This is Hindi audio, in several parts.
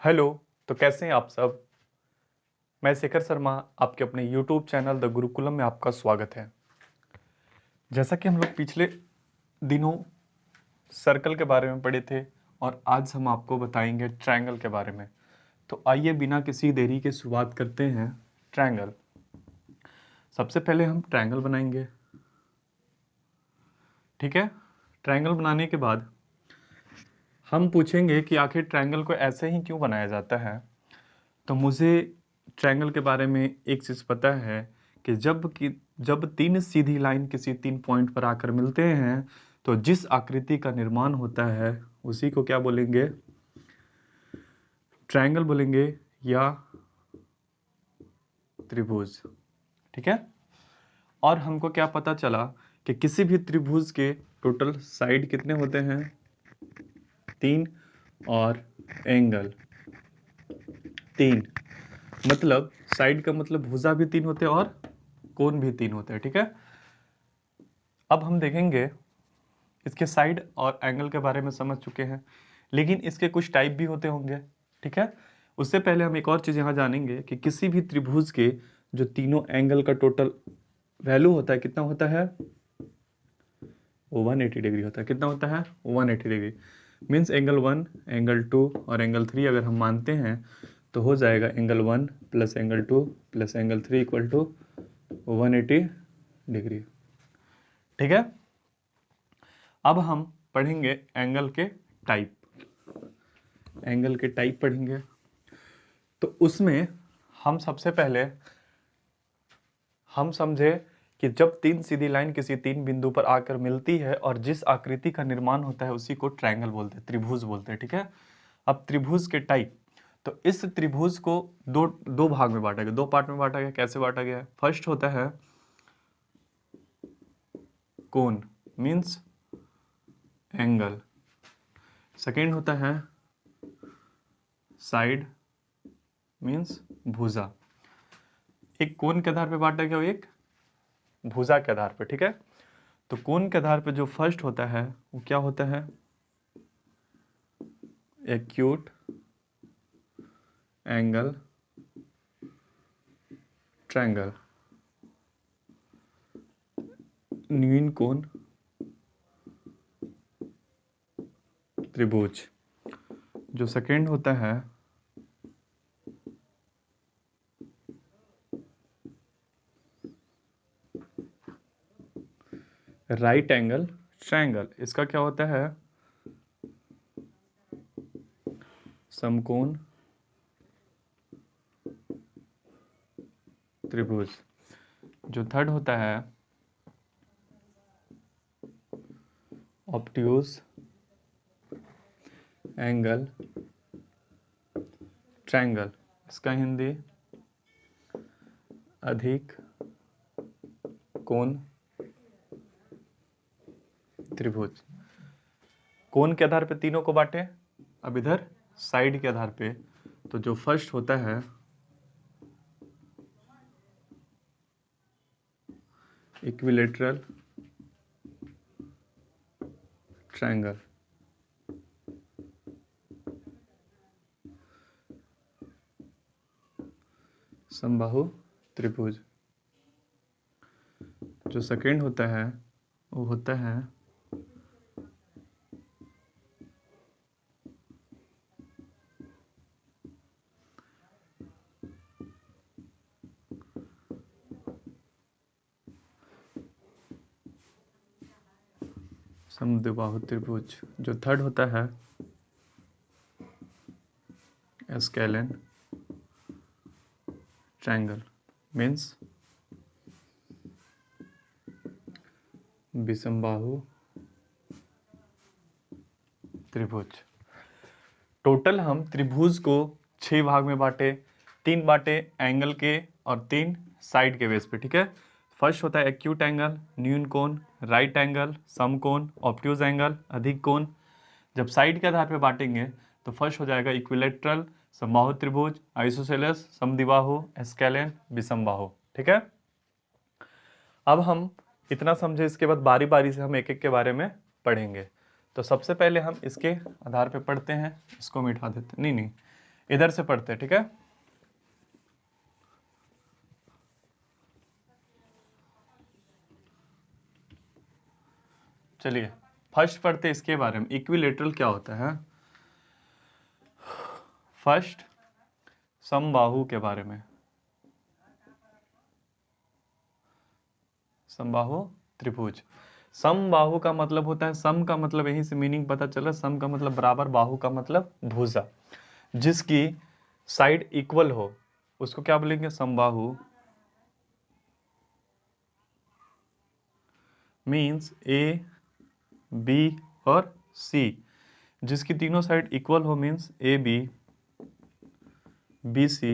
हेलो। तो कैसे हैं आप सब। मैं शेखर शर्मा, आपके अपने यूट्यूब चैनल द गुरुकुलम में आपका स्वागत है। जैसा कि हम लोग पिछले दिनों सर्कल के बारे में पढ़े थे और आज हम आपको बताएंगे ट्रायंगल के बारे में। तो आइए बिना किसी देरी के शुरुआत करते हैं। ट्रायंगल, सबसे पहले हम ट्रायंगल बनाएंगे, ठीक है। ट्रायंगल बनाने के बाद हम पूछेंगे कि आखिर ट्रायंगल को ऐसे ही क्यों बनाया जाता है। तो मुझे ट्रायंगल के बारे में एक चीज़ पता है कि जब तीन सीधी लाइन किसी तीन पॉइंट पर आकर मिलते हैं तो जिस आकृति का निर्माण होता है उसी को क्या बोलेंगे, ट्रायंगल बोलेंगे या त्रिभुज, ठीक है। और हमको क्या पता चला कि किसी भी त्रिभुज के टोटल साइड कितने होते हैं, 3, और एंगल 3। मतलब साइड का मतलब भुजा भी 3 होते हैं और कोण भी 3 होते हैं, ठीक है। अब हम देखेंगे, इसके साइड और एंगल के बारे में समझ चुके हैं, लेकिन इसके कुछ टाइप भी होते होंगे, ठीक है। उससे पहले हम एक और चीज़ यहाँ जानेंगे कि किसी भी त्रिभुज के जो तीनों एंगल का टोटल वैल्यू होता है कितना होता है, वो 180 डिग्री होता है। कितना होता है, 180 डिग्री। मीन्स एंगल 1, एंगल 2 और एंगल 3 अगर हम मानते हैं तो हो जाएगा angle 1 plus angle 2 plus angle 3 equal to 180 degree, ठीक है। अब हम पढ़ेंगे एंगल के टाइप। एंगल के टाइप पढ़ेंगे तो उसमें हम सबसे पहले हम समझे कि जब तीन सीधी लाइन किसी तीन बिंदु पर आकर मिलती है और जिस आकृति का निर्माण होता है उसी को ट्रायंगल बोलते हैं, त्रिभुज बोलते हैं, ठीक है। अब त्रिभुज के टाइप, तो इस त्रिभुज को दो दो भाग में बांटा गया, दो पार्ट में बांटा गया। कैसे बांटा गया है, फर्स्ट होता है कोण मीन्स एंगल, सेकेंड होता है साइड मीन्स भुजा। एक कोण के आधार पे बांटा गया और एक भुजा के आधार पे, ठीक है। तो कोण के आधार पे जो फर्स्ट होता है वो क्या होता है, एक्यूट एंगल ट्रायंगल, न्यून कोण त्रिभुज। जो सेकेंड होता है राइट एंगल ट्रायंगल, इसका क्या होता है, समकोण त्रिभुज। जो थर्ड होता है ऑब्ट्यूज एंगल ट्रायंगल, इसका हिंदी अधिक कोण त्रिभुज। कोण के आधार पे तीनों को बांटे, अब इधर साइड के आधार पे, तो जो फर्स्ट होता है इक्विलेटरल ट्रायंगल, समबाहु त्रिभुज। जो सेकेंड होता है वो होता है समद्विबाहु त्रिभुज। जो थर्ड होता है स्केलेन ट्रायंगल मीन्स विषमबाहु त्रिभुज। टोटल हम त्रिभुज को 6 भाग में बांटे, 3 बांटे एंगल के और 3 साइड के बेस पे, ठीक है। फर्स्ट होता है एक्यूट एंगल, न्यून कोण, राइट एंगल, समकोण, ऑब्ट्यूज एंगल, अधिक कोण। जब साइड के आधार पे बांटेंगे तो फर्स्ट हो जाएगा इक्विलेटरल समबाहु त्रिभुज, आइसोसेलेस, समद्विबाहु, स्केलेन, विषमबाहु, ठीक है। अब हम इतना समझे, इसके बाद बारी बारी से हम एक एक के बारे में पढ़ेंगे। तो सबसे पहले हम इसके आधार पे पढ़ते हैं, इसको मिटा देते, नहीं, इधर से पढ़ते हैं, ठीक है। चलिए फर्स्ट पढ़ते इसके बारे में, इक्विलेटरल क्या होता है। फर्स्ट समबाहु के बारे में, समबाहु त्रिभुज। समबाहु का मतलब होता है, सम का मतलब यहीं से मीनिंग पता चला, सम का मतलब बराबर, बाहु का मतलब भुजा, जिसकी साइड इक्वल हो उसको क्या बोलेंगे, समबाहु। मीन्स ए बी और सी, जिसकी तीनों साइड इक्वल हो, means A B, B C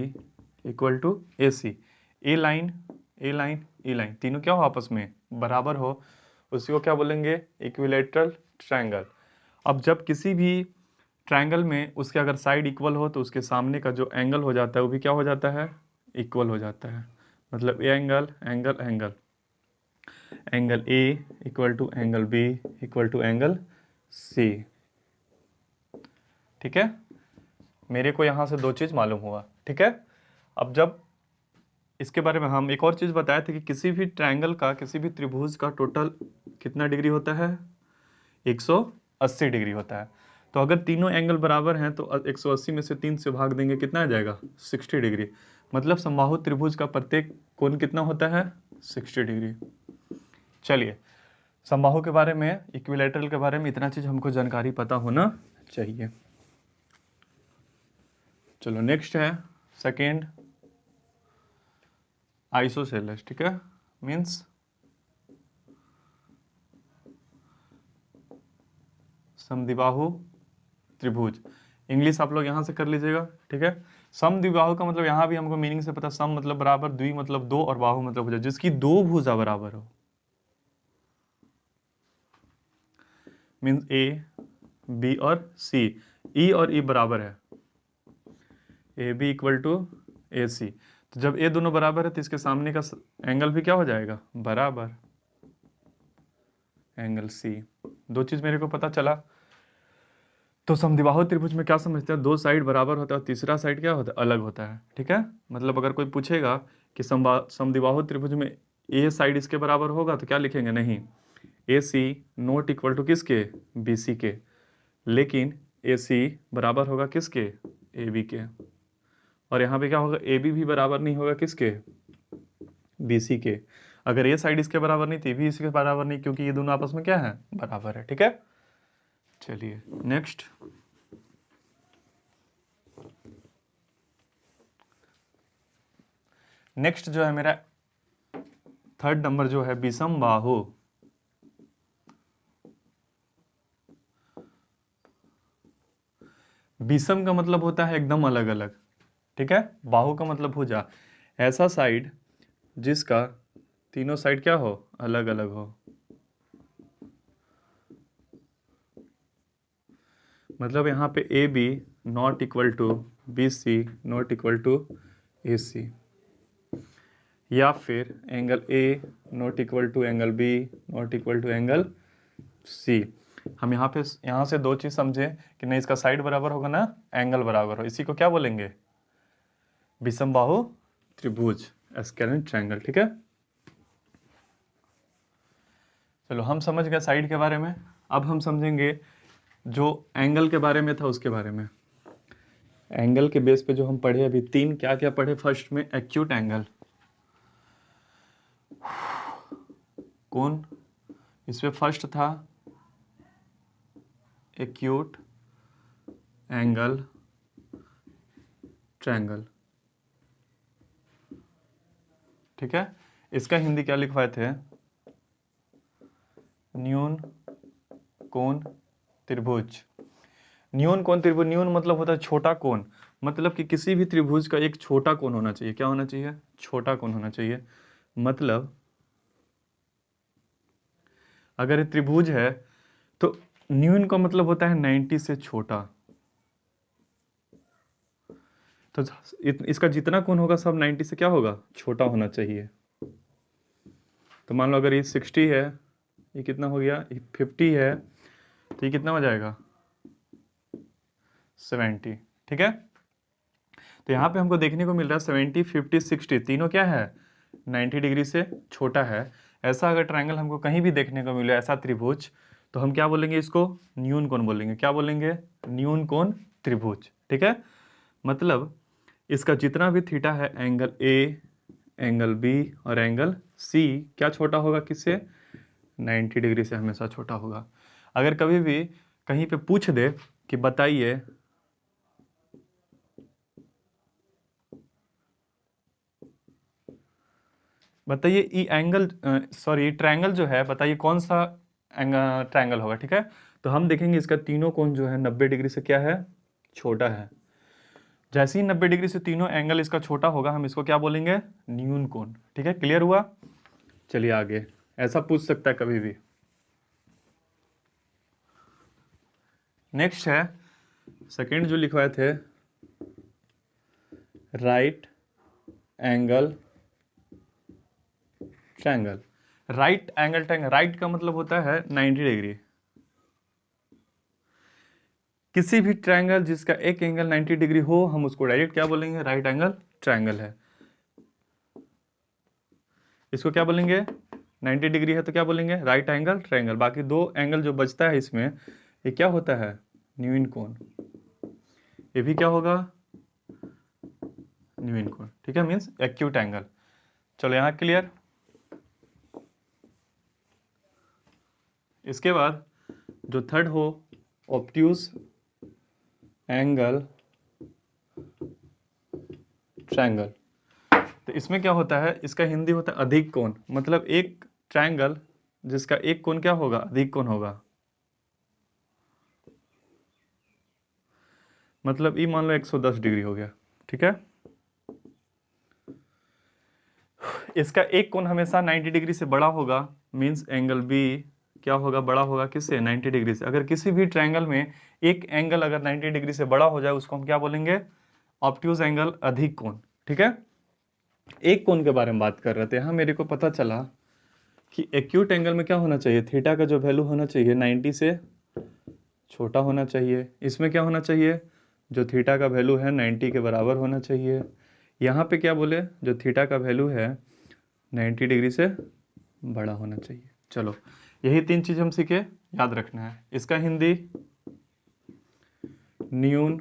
equal to A C. A line A line A line तीनों क्या हो, आपस में बराबर हो, उसी को क्या बोलेंगे, इक्विलेटरल ट्रायंगल। अब जब किसी भी ट्रायंगल में उसके अगर साइड इक्वल हो तो उसके सामने का जो एंगल हो जाता है वो भी क्या हो जाता है, इक्वल हो जाता है। मतलब A angle angle angle, angle A equal to angle B equal to angle C. ठीक है, मेरे को यहाँ से दो चीज़ मालूम हुआ, ठीक है। अब जब इसके बारे में हम एक और चीज़ बताए थे कि किसी भी ट्रायंगल का, किसी भी त्रिभुज का टोटल कितना डिग्री होता है, 180 डिग्री होता है। तो अगर तीनों एंगल बराबर हैं तो 180 में से 3 से भाग देंगे, कितना आ जाएगा, 60 डिग्री। मतलब समबाहु त्रिभुज का प्रत्येक कोण कितना होता है, 60 डिग्री। चलिए समबाहु के बारे में, इक्विलेटरल के बारे में इतना चीज़ हमको जानकारी पता होना चाहिए। चलो नेक्स्ट है सेकेंड, आइसोसेलेस, ठीक है। मीन्स समद्विबाहु त्रिभुज। इंग्लिश आप लोग यहाँ से कर लीजिएगा, ठीक है। समद्विबाहु का मतलब यहाँ भी हमको मीनिंग से पता, सम मतलब बराबर, द्वि मतलब दो, और बाहु मतलब भुजा, जिसकी दो भुजा बराबर हो। मीन्स ए बी और सी, ई और ई बराबर है, A B equal to A सी। तो जब ए दोनों बराबर है तो इसके सामने का एंगल भी क्या हो जाएगा, बराबर, एंगल सी। दो चीज मेरे को पता चला। तो समद्विबाहु त्रिभुज में क्या समझते हैं, दो साइड बराबर होता है और तीसरा साइड क्या होता है, अलग होता है, ठीक है। मतलब अगर कोई पूछेगा कि समद्विबाहु त्रिभुज में ए साइड इसके बराबर होगा तो क्या लिखेंगे, नहीं, ए सी नॉट इक्वल टू किसके, बी सी के। लेकिन ए सी बराबर होगा किसके, ए बी के। और यहाँ पे क्या होगा, ए बी भी बराबर नहीं होगा किसके, बी सी के। अगर ये साइड इसके बराबर नहीं तो ये भी इसके बराबर नहीं, क्योंकि ये दोनों आपस में क्या है, बराबर है, ठीक है। चलिए नेक्स्ट, नेक्स्ट जो है मेरा थर्ड नंबर जो है, विषम बाहु। विषम का मतलब होता है एकदम अलग अलग, ठीक है। बाहु का मतलब भुजा, ऐसा साइड जिसका तीनों साइड क्या हो, अलग अलग हो। मतलब यहाँ पे A B not equal to B C not equal to A C, या फिर angle A not equal to angle B not equal to angle C. हम यहाँ से दो चीज समझे कि नहीं, इसका साइड बराबर होगा ना, एंगल बराबर हो, इसी को क्या बोलेंगे, विषम बाहु त्रिभुज, एस्केलेंट ट्रायंगल, ठीक है। चलो हम समझ गए साइड के बारे में। अब हम समझेंगे जो एंगल के बारे में था उसके बारे में। एंगल के बेस पे जो हम पढ़े अभी, तीन क्या क्या पढ़े, फर्स्ट में एक्यूट एंगल, कौन, इसमें फर्स्ट था एक्यूट एंगल ट्रायंगल, ठीक है। इसका हिंदी क्या लिखवाए थे, न्यून कोण त्रिभुज। न्यून कोण त्रिभुज, न्यून मतलब होता है छोटा कोण, मतलब कि किसी भी त्रिभुज का एक छोटा कोण होना चाहिए, क्या होना चाहिए, छोटा कोण होना चाहिए। मतलब अगर ये त्रिभुज है तो न्यून का मतलब होता है 90 से छोटा। तो इसका जितना कोण होगा सब 90 से क्या होगा, छोटा होना चाहिए। तो मान लो अगर ये 60 है, ये कितना हो गया, 50 है, तो ये कितना हो जाएगा, 70, ठीक है। तो यहाँ पे हमको देखने को मिल रहा है 70, 50, 60 तीनों क्या है 90 डिग्री से छोटा है। ऐसा अगर ट्रायंगल हमको कहीं भी देखने को मिले, ऐसा त्रिभुज, तो हम क्या बोलेंगे इसको, न्यून कोण बोलेंगे। क्या बोलेंगे, न्यून कोण त्रिभुज। ठीक है, मतलब इसका जितना भी थीटा है, एंगल ए, एंगल बी और एंगल सी क्या छोटा होगा किससे, 90 डिग्री से हमेशा छोटा होगा। अगर कभी भी कहीं पे पूछ दे कि बताइए ये एंगल सॉरी ट्रायंगल जो है, बताइए कौन सा ट्रायंगल होगा। ठीक है, तो हम देखेंगे इसका तीनों कोण जो है 90 डिग्री से क्या है, छोटा है। जैसे ही 90 डिग्री से तीनों एंगल इसका छोटा होगा, हम इसको क्या बोलेंगे, न्यून कोण। ठीक है, क्लियर हुआ। चलिए आगे, ऐसा पूछ सकता है कभी भी। नेक्स्ट है सेकंड जो लिखवाए थे, right angle triangle. Right angle triangle, right का मतलब होता है 90 डिग्री। किसी भी ट्रायंगल जिसका एक एंगल 90 डिग्री हो, हम उसको डायरेक्ट क्या बोलेंगे, राइट एंगल ट्रायंगल है। इसको क्या बोलेंगे, 90 डिग्री है तो क्या बोलेंगे, राइट एंगल ट्रायंगल। बाकी दो एंगल जो बचता है इसमें, ये क्या होता है, न्यून कोण। ये भी क्या होगा, न्यून कोण। ठीक है, मीन्स एक्यूट एंगल। चलो यहाँ क्लियर। इसके बाद जो थर्ड हो, ऑब्ट्यूज एंगल ट्रायंगल। तो इसमें क्या होता है, इसका हिंदी होता है अधिक कोण। मतलब एक ट्रायंगल जिसका एक कोण क्या होगा, अधिक कोण होगा। मतलब ये मान लो 110 डिग्री हो गया। ठीक है, इसका एक कोण हमेशा 90 डिग्री से बड़ा होगा, मींस एंगल बी क्या होगा, बड़ा होगा किससे, 90 डिग्री से। अगर किसी भी ट्रायंगल में एक एंगल अगर 90 डिग्री से बड़ा हो जाए, उसको हम क्या बोलेंगे, ऑब्ट्यूज एंगल अधिक कोण। ठीक है, एक कोण के बारे में बात कर रहे थे। यहाँ मेरे को पता चला कि एक्यूट एंगल में क्या होना चाहिए, थीटा का जो वैल्यू होना चाहिए 90 से छोटा होना चाहिए। इसमें क्या होना चाहिए, जो थीटा का वैल्यू है 90 के बराबर होना चाहिए। यहाँ पे क्या बोले, जो थीटा का वैल्यू है 90 डिग्री से बड़ा होना चाहिए। चलो यही तीन चीज हम सीखे, याद रखना है। इसका हिंदी न्यून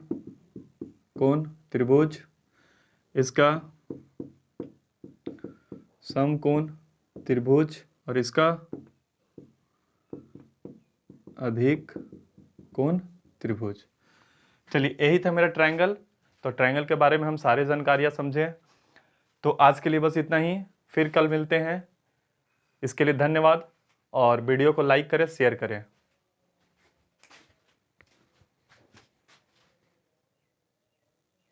कोण त्रिभुज, इसका समकोण त्रिभुज, और इसका अधिक कोण त्रिभुज। चलिए यही था मेरा ट्रायंगल। तो ट्रायंगल के बारे में हम सारे जानकारियां समझे। तो आज के लिए बस इतना ही, फिर कल मिलते हैं। इसके लिए धन्यवाद, और वीडियो को लाइक करें, शेयर करें।